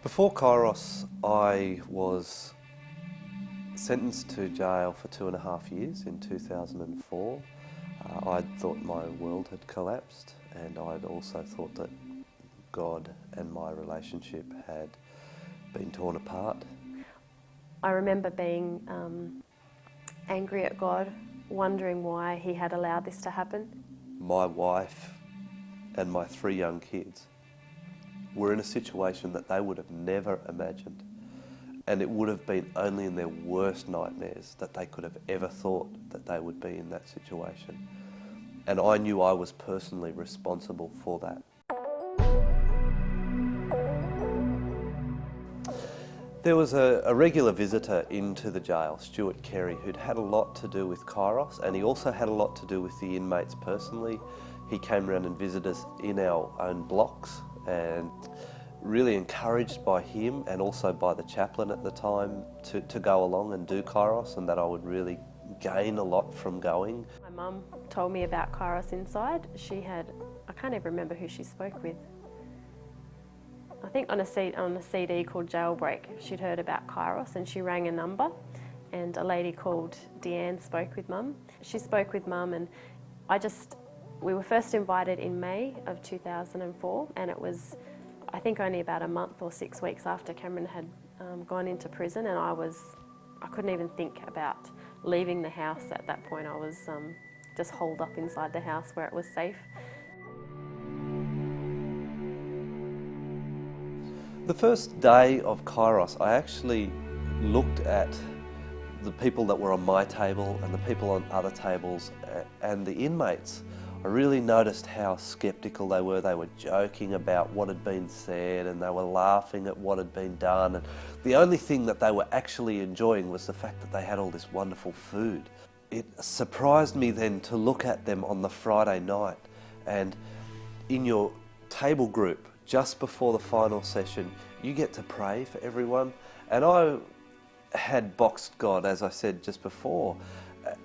Before Kairos, I was sentenced to jail for 2.5 years in 2004. I'd thought my world had collapsed, and I'd also thought that God and my relationship had been torn apart. I remember being angry at God, wondering why he had allowed this to happen. My wife and my 3 young kids were in a situation that they would have never imagined. And it would have been only in their worst nightmares that they could have ever thought that they would be in that situation. And I knew I was personally responsible for that. There was a regular visitor into the jail, Stuart Carey, who'd had a lot to do with Kairos, and he also had a lot to do with the inmates personally. He came around and visited us in our own blocks, and really encouraged by him and also by the chaplain at the time to go along and do Kairos, and that I would really gain a lot from going. My mum told me about Kairos Inside. She had, I can't even remember who she spoke with. I think on a CD called Jailbreak, she'd heard about Kairos and she rang a number, and a lady called Deanne spoke with Mum. She spoke with Mum, and we were first invited in May of 2004, and it was, I think, only about a month or 6 weeks after Cameron had gone into prison, and I couldn't even think about leaving the house at that point. I was just holed up inside the house where it was safe. The first day of Kairos, I actually looked at the people that were on my table and the people on other tables and the inmates. I really noticed how sceptical they were. They were joking about what had been said, and they were laughing at what had been done. And the only thing that they were actually enjoying was the fact that they had all this wonderful food. It surprised me then to look at them on the Friday night, and in your table group, just before the final session, you get to pray for everyone. And I had boxed God, as I said just before,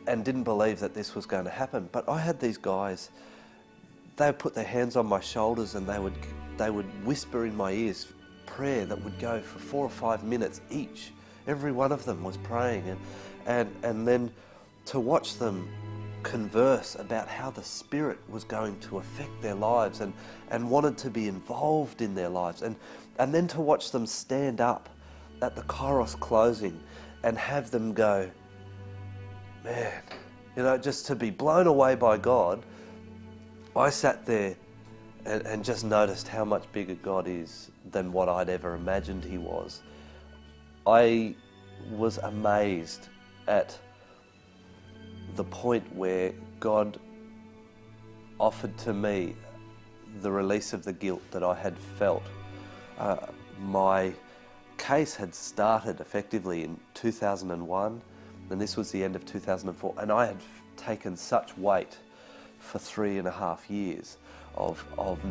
and didn't believe that this was going to happen. But I had these guys, they would put their hands on my shoulders and they would whisper in my ears prayer that would go for 4 or 5 minutes each. Every one of them was praying, and then to watch them converse about how the Spirit was going to affect their lives and wanted to be involved in their lives, and then to watch them stand up at the Kairos closing and have them go, man, just to be blown away by God. I sat there and just noticed how much bigger God is than what I'd ever imagined he was. I was amazed at the point where God offered to me the release of the guilt that I had felt. My case had started effectively in 2001, and this was the end of 2004, and I had taken such weight for 3.5 years of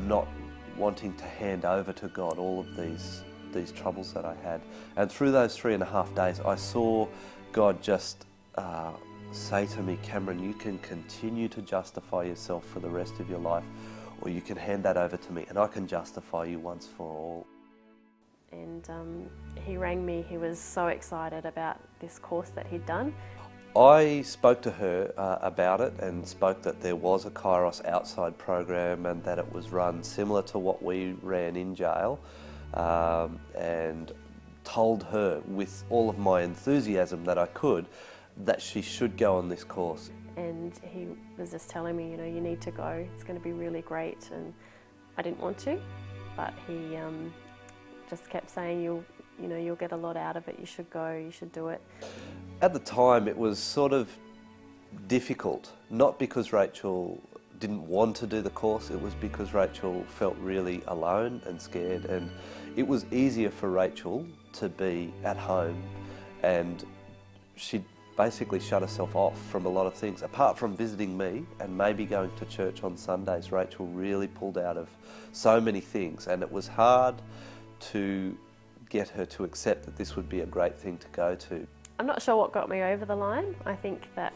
not wanting to hand over to God all of these troubles that I had. And through those 3.5 days, I saw God just say to me, Cameron, you can continue to justify yourself for the rest of your life, or you can hand that over to me and I can justify you once for all. And he rang me. He was so excited about this course that he'd done. I spoke to her about it and spoke that there was a Kairos outside program and that it was run similar to what we ran in jail, and told her with all of my enthusiasm that I could that she should go on this course. And he was just telling me, you need to go, it's going to be really great. And I didn't want to, but he just kept saying, you'll get a lot out of it, you should go, you should do it. At the time it was sort of difficult, not because Rachel didn't want to do the course, it was because Rachel felt really alone and scared, and it was easier for Rachel to be at home, and she basically shut herself off from a lot of things. Apart from visiting me and maybe going to church on Sundays, Rachel really pulled out of so many things, and it was hard to get her to accept that this would be a great thing to go to. I'm not sure what got me over the line. I think that,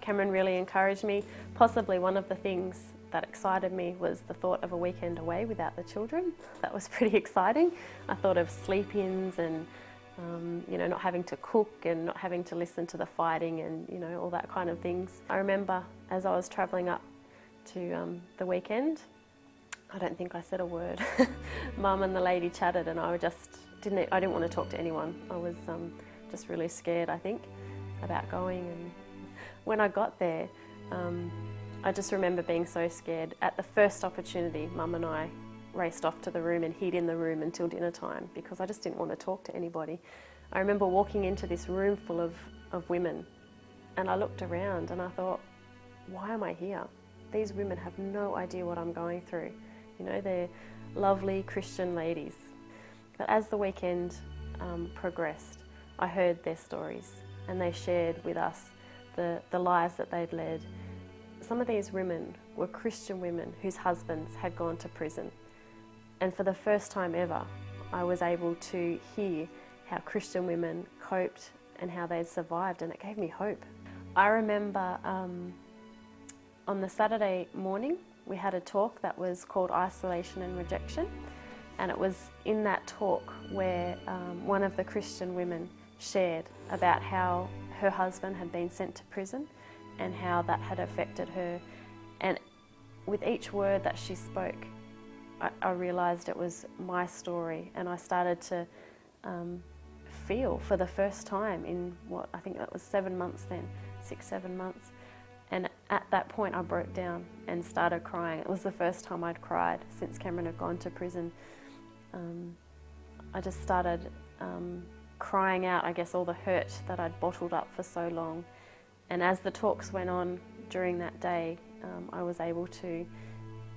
Cameron really encouraged me. Possibly one of the things that excited me was the thought of a weekend away without the children. That was pretty exciting. I thought of sleep-ins and not having to cook and not having to listen to the fighting and all that kind of things. I remember as I was travelling up to the weekend, I don't think I said a word. Mum and the lady chatted and I didn't want to talk to anyone. I was just really scared, I think, about going. And when I got there, I just remember being so scared. At the first opportunity, Mum and I raced off to the room and hid in the room until dinner time because I just didn't want to talk to anybody. I remember walking into this room full of women and I looked around and I thought, why am I here? These women have no idea what I'm going through. They're lovely Christian ladies. But as the weekend progressed, I heard their stories and they shared with us the lives that they'd led. Some of these women were Christian women whose husbands had gone to prison. And for the first time ever, I was able to hear how Christian women coped and how they'd survived, and it gave me hope. I remember on the Saturday morning, we had a talk that was called Isolation and Rejection, and it was in that talk where one of the Christian women shared about how her husband had been sent to prison and how that had affected her. And with each word that she spoke, I realised it was my story, and I started to feel for the first time in I think that was 7 months then, 6-7 months. And at that point I broke down and started crying. It was the first time I'd cried since Cameron had gone to prison. I just started crying out, I guess, all the hurt that I'd bottled up for so long. And as the talks went on during that day,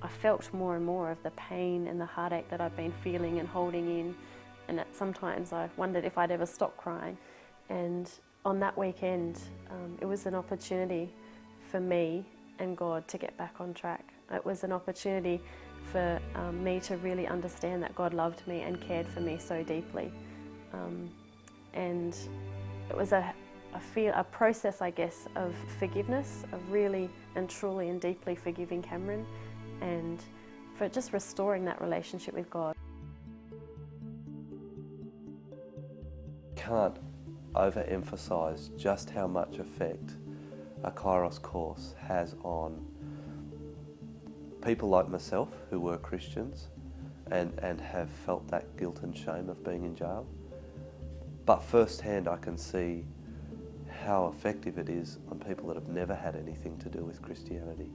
I felt more and more of the pain and the heartache that I'd been feeling and holding in, and that sometimes I wondered if I'd ever stop crying. And on that weekend, it was an opportunity for me and God to get back on track. It was an opportunity for me to really understand that God loved me and cared for me so deeply. And it was a process, I guess, of forgiveness, of really and truly and deeply forgiving Cameron, and for just restoring that relationship with God. Can't overemphasize just how much effect a Kairos course has on people like myself who were Christians and have felt that guilt and shame of being in jail. But firsthand I can see how effective it is on people that have never had anything to do with Christianity.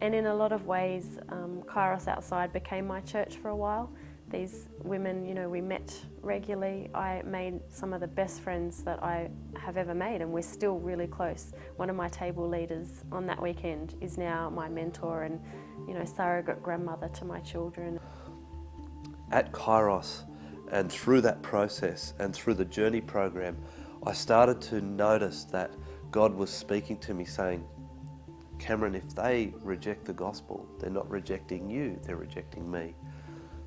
And in a lot of ways, Kairos Outside became my church for a while. These women, we met regularly. I made some of the best friends that I have ever made, and we're still really close. One of my table leaders on that weekend is now my mentor and, surrogate grandmother to my children. At Kairos, and through that process and through the journey program, I started to notice that God was speaking to me saying, Cameron, if they reject the gospel, they're not rejecting you, they're rejecting me.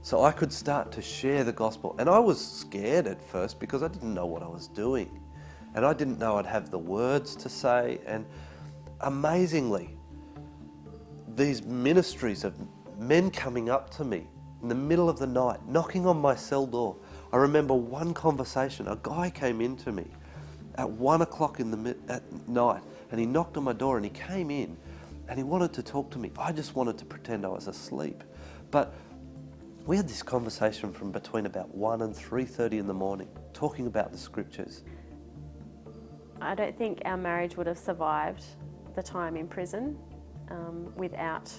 So I could start to share the gospel. And I was scared at first because I didn't know what I was doing. And I didn't know I'd have the words to say. And amazingly, these ministries of men coming up to me in the middle of the night, knocking on my cell door. I remember one conversation, a guy came in to me at 1 o'clock at night, and he knocked on my door and he came in and he wanted to talk to me. I just wanted to pretend I was asleep. But we had this conversation from between about 1 and 3:30 in the morning, talking about the scriptures. I don't think our marriage would have survived the time in prison without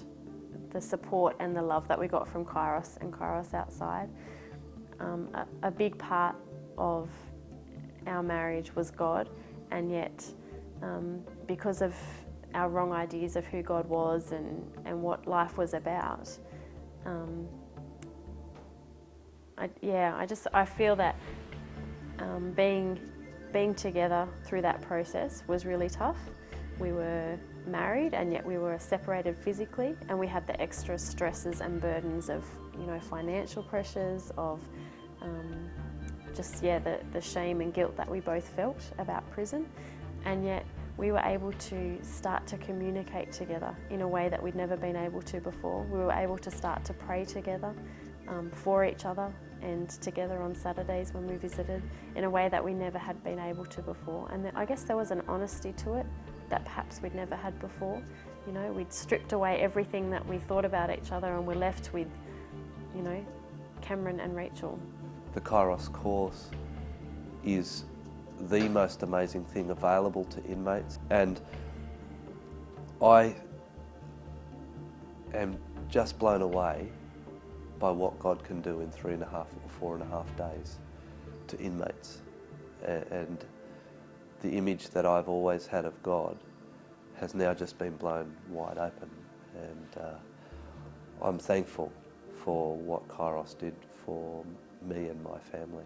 the support and the love that we got from Kairos and Kairos Outside. A big part of our marriage was God, and yet because of our wrong ideas of who God was and what life was about, I feel that being together through that process was really tough. We were married and yet we were separated physically, and we had the extra stresses and burdens of financial pressures, of the shame and guilt that we both felt about prison. And yet we were able to start to communicate together in a way that we'd never been able to before. We were able to start to pray together for each other and together on Saturdays when we visited in a way that we never had been able to before. And I guess there was an honesty to it that perhaps we'd never had before. You know, we'd stripped away everything that we thought about each other and we're left with, you know, Cameron and Rachel. The Kairos course is the most amazing thing available to inmates, and I am just blown away by what God can do in 3.5 or 4.5 days to inmates. And the image that I've always had of God has now just been blown wide open, and I'm thankful for what Kairos did for me and my family.